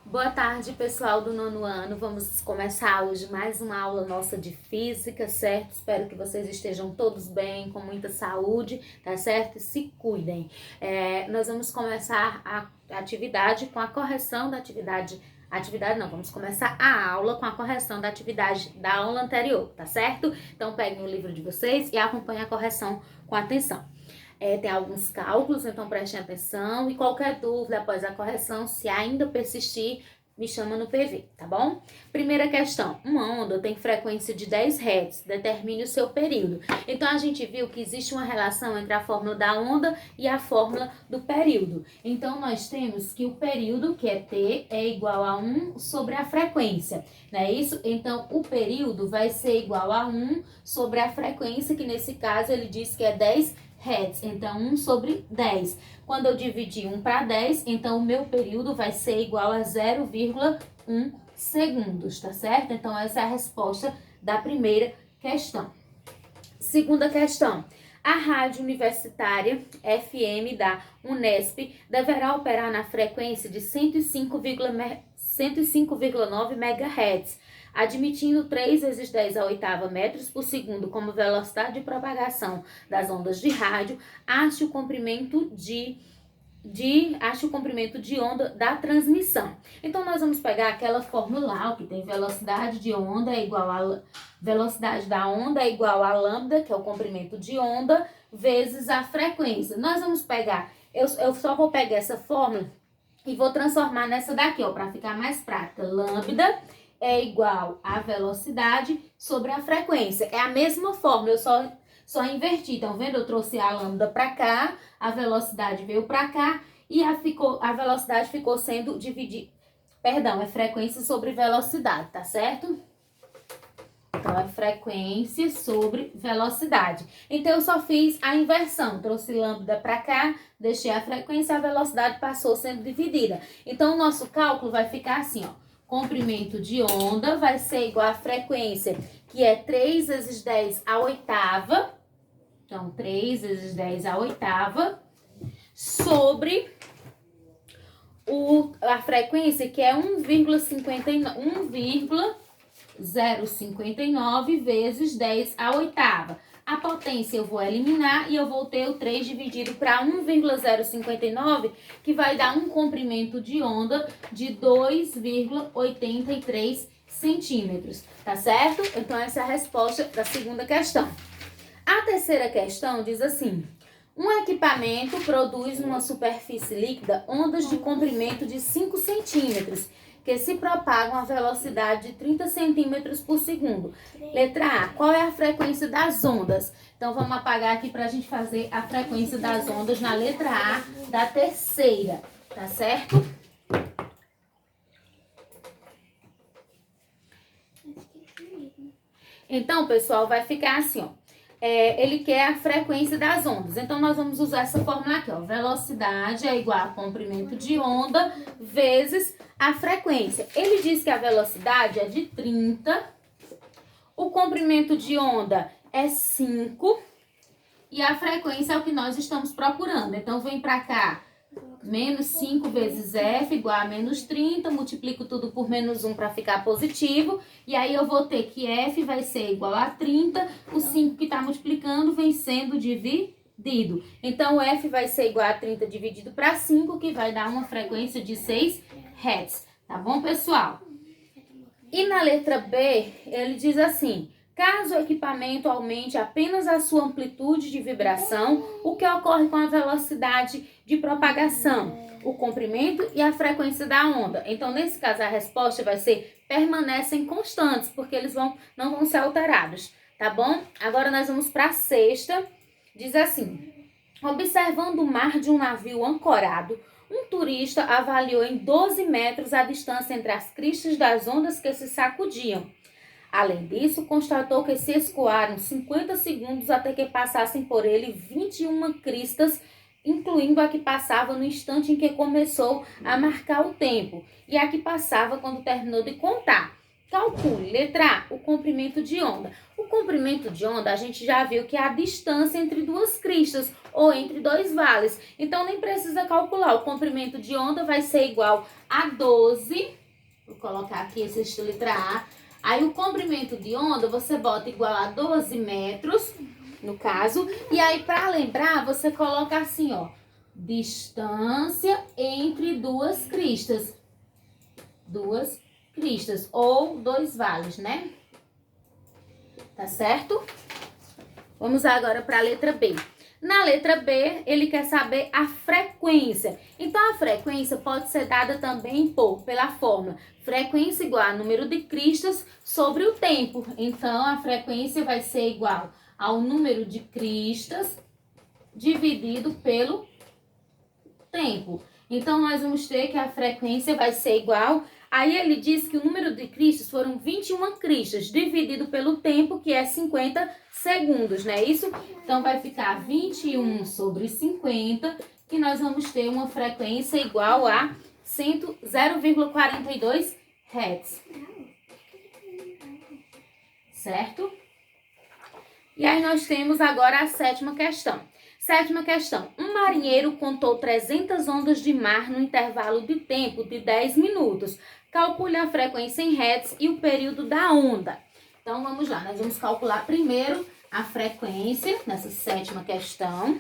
Boa tarde, pessoal do nono ano. Vamos começar hoje mais uma aula nossa de física, certo? Espero que vocês estejam todos bem, com muita saúde, tá certo? E se cuidem. Nós vamos começar a atividade com a correção da atividade. Vamos começar a aula com a correção da atividade da aula anterior, tá certo? Então peguem o livro de vocês e acompanhem a correção com atenção. Tem alguns cálculos, então prestem atenção. E qualquer dúvida após a correção, se ainda persistir, me chama no PV, tá bom? Primeira questão. Uma onda tem frequência de 10 Hz. Determine o seu período. Então, a gente viu que existe uma relação entre a fórmula da onda e a fórmula do período. Então, nós temos que o período, que é T, é igual a 1 sobre a frequência. Não é isso? Então, o período vai ser igual a 1 sobre a frequência, que nesse caso ele diz que é 10 Hz, então 1 sobre 10. Quando eu dividir 1 para 10, então o meu período vai ser igual a 0,1 segundos, tá certo? Então essa é a resposta da primeira questão. Segunda questão. A rádio universitária FM da Unesp deverá operar na frequência de 105,9 MHz, admitindo 3 vezes 10 a oitava metros por segundo como velocidade de propagação das ondas de rádio. Ache o comprimento de onda da transmissão. Então, nós vamos pegar aquela fórmula lá, que tem velocidade de onda é igual a velocidade da onda é igual a lambda, que é o comprimento de onda, vezes a frequência. Nós vamos pegar, eu só vou pegar essa fórmula e vou transformar nessa daqui, ó, para ficar mais prática. Lambda é igual a velocidade sobre a frequência. É a mesma fórmula, eu só inverti. Então, vendo? Eu trouxe a lambda para cá, a velocidade veio para cá e a velocidade ficou sendo dividida. Perdão, é frequência sobre velocidade, tá certo? Então, é frequência sobre velocidade. Então, eu só fiz a inversão. Trouxe lambda para cá, deixei a frequência, a velocidade passou sendo dividida. Então, o nosso cálculo vai ficar assim, ó. Comprimento de onda vai ser igual à frequência, que é 3 vezes 10 a oitava. Então, 3 vezes 10 a oitava, sobre a frequência, que é 1,059 vezes 10 a oitava. A potência eu vou eliminar e eu vou ter o 3 dividido para 1,059, que vai dar um comprimento de onda de 2,83 centímetros, tá certo? Então, essa é a resposta da segunda questão. A terceira questão diz assim: um equipamento produz numa superfície líquida ondas de comprimento de 5 centímetros, que se propagam a velocidade de 30 centímetros por segundo. Letra A, qual é a frequência das ondas? Então, vamos apagar aqui para a gente fazer a frequência das ondas na letra A da terceira, tá certo? Então, pessoal, vai ficar assim, ó. Ele quer a frequência das ondas. Então, nós vamos usar essa fórmula aqui, ó. Velocidade é igual a comprimento de onda vezes a frequência. Ele diz que a velocidade é de 30, o comprimento de onda é 5 e a frequência é o que nós estamos procurando. Então, vem para cá. Menos 5 vezes F igual a menos 30, multiplico tudo por menos 1 para ficar positivo, e aí eu vou ter que F vai ser igual a 30, o 5 que está multiplicando vem sendo dividido. Então, o F vai ser igual a 30 dividido para 5, que vai dar uma frequência de 6 Hz. Tá bom, pessoal? E na letra B, ele diz assim: caso o equipamento aumente apenas a sua amplitude de vibração, o que ocorre com a velocidade de propagação, o comprimento e a frequência da onda? Então, nesse caso, a resposta vai ser permanecem constantes, porque eles não vão ser alterados, tá bom? Agora nós vamos para a sexta. Diz assim: observando o mar de um navio ancorado, um turista avaliou em 12 metros a distância entre as cristas das ondas que se sacudiam. Além disso, constatou que se escoaram 50 segundos até que passassem por ele 21 cristas, incluindo a que passava no instante em que começou a marcar o tempo e a que passava quando terminou de contar. Calcule, letra A, o comprimento de onda. O comprimento de onda, a gente já viu que é a distância entre duas cristas ou entre dois vales. Então, nem precisa calcular. O comprimento de onda vai ser igual a 12. Vou colocar aqui esse letra A. Aí, o comprimento de onda, você bota igual a 12 metros, no caso. E aí, para lembrar, você coloca assim, ó. Distância entre duas cristas. Duas cristas ou dois vales, né? Tá certo? Vamos agora para a letra B. Na letra B, ele quer saber a frequência. Então, a frequência pode ser dada também pela fórmula frequência igual a número de cristas sobre o tempo. Então, a frequência vai ser igual ao número de cristas dividido pelo tempo. Então, nós vamos ter que a frequência vai ser igual. Aí ele diz que o número de cristas foram 21 cristas, dividido pelo tempo, que é 50 segundos, não é isso? Então, vai ficar 21 sobre 50, que nós vamos ter uma frequência igual a 0,42 Hz. Certo? E aí, nós temos agora a sétima questão. Sétima questão. Um marinheiro contou 300 ondas de mar no intervalo de tempo de 10 minutos. Calcule a frequência em hertz e o período da onda. Então, vamos lá. Nós vamos calcular primeiro a frequência nessa sétima questão.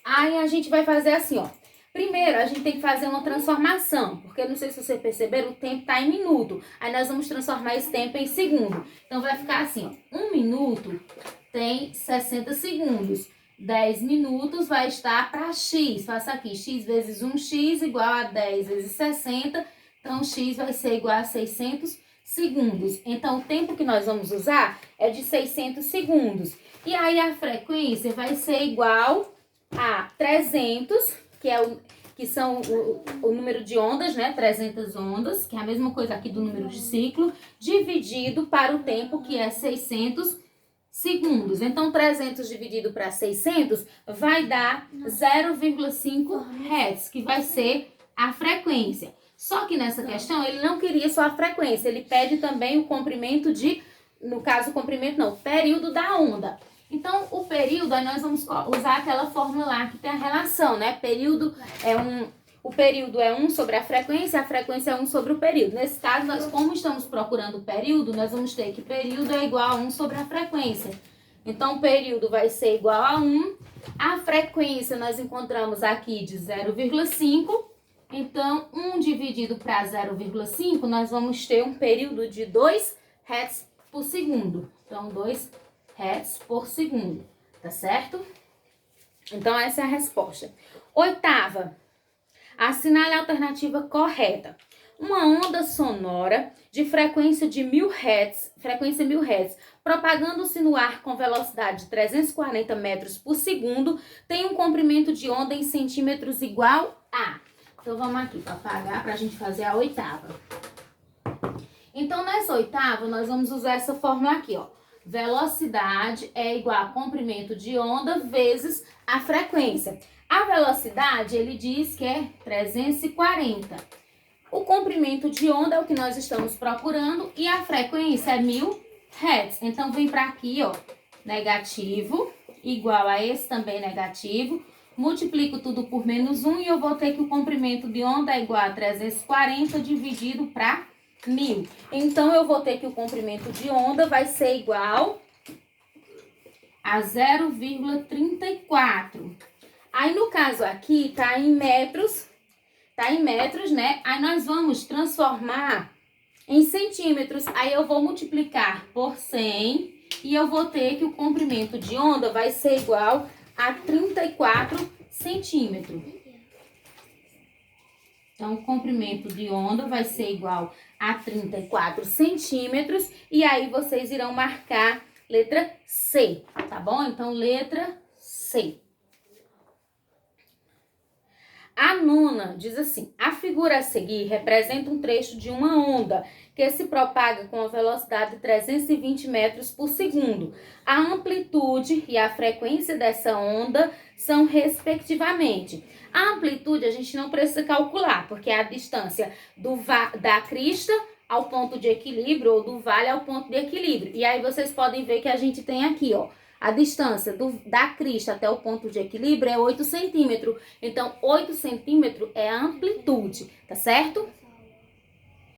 Aí, a gente vai fazer assim, ó. Primeiro, a gente tem que fazer uma transformação, porque não sei se vocês perceberam, o tempo está em minuto. Aí, nós vamos transformar esse tempo em segundo. Então, vai ficar assim, ó. 1 minuto tem 60 segundos. 10 minutos vai estar para x. Faça aqui, x vezes 1x igual a 10 vezes 60. Então, x vai ser igual a 600 segundos. Então, o tempo que nós vamos usar é de 600 segundos. E aí, a frequência vai ser igual a 300, que são o número de ondas, né? 300 ondas, que é a mesma coisa aqui do número de ciclo, dividido para o tempo, que é 600 segundos. Então, 300 dividido para 600 vai dar 0,5 Hz, que vai ser a frequência. Só que nessa questão, ele não queria só a frequência, ele pede também o comprimento no caso, o comprimento não, o período da onda. Então, o período, aí nós vamos usar aquela fórmula lá que tem a relação, né? O período é 1 sobre a frequência é 1 sobre o período. Nesse caso, nós, como estamos procurando o período, nós vamos ter que período é igual a 1 sobre a frequência. Então, o período vai ser igual a 1. A frequência nós encontramos aqui de 0,5. Então, 1 dividido para 0,5, nós vamos ter um período de 2 Hz por segundo. Então, 2 Hz por segundo, tá certo? Então, essa é a resposta. Oitava. Assinale a alternativa correta. Uma onda sonora de frequência de 1000 Hz, propagando-se no ar com velocidade de 340 metros por segundo, tem um comprimento de onda em centímetros igual a... Então, vamos aqui para apagar, para a gente fazer a oitava. Então, nessa oitava, nós vamos usar essa fórmula aqui, ó. Velocidade é igual a comprimento de onda vezes a frequência. A velocidade, ele diz que é 340. O comprimento de onda é o que nós estamos procurando e a frequência é 1000 Hz. Então, vem para aqui, ó, negativo, igual a esse também negativo. Multiplico tudo por menos 1 e eu vou ter que o comprimento de onda é igual a 340 dividido para 1000. Então, eu vou ter que o comprimento de onda vai ser igual a 0,34. Aí, no caso aqui, tá em metros, né? Aí, nós vamos transformar em centímetros. Aí, eu vou multiplicar por 100 e eu vou ter que o comprimento de onda vai ser igual a 34 centímetros. Então, o comprimento de onda vai ser igual a 34 centímetros. E aí, vocês irão marcar letra C, tá bom? Então, letra C. A nona diz assim, a figura a seguir representa um trecho de uma onda que se propaga com a velocidade de 320 metros por segundo. A amplitude e a frequência dessa onda são respectivamente. A amplitude a gente não precisa calcular, porque é a distância da crista ao ponto de equilíbrio, ou do vale ao ponto de equilíbrio. E aí vocês podem ver que a gente tem aqui, ó, a distância da crista até o ponto de equilíbrio é 8 centímetros. Então, 8 centímetros é a amplitude, tá certo?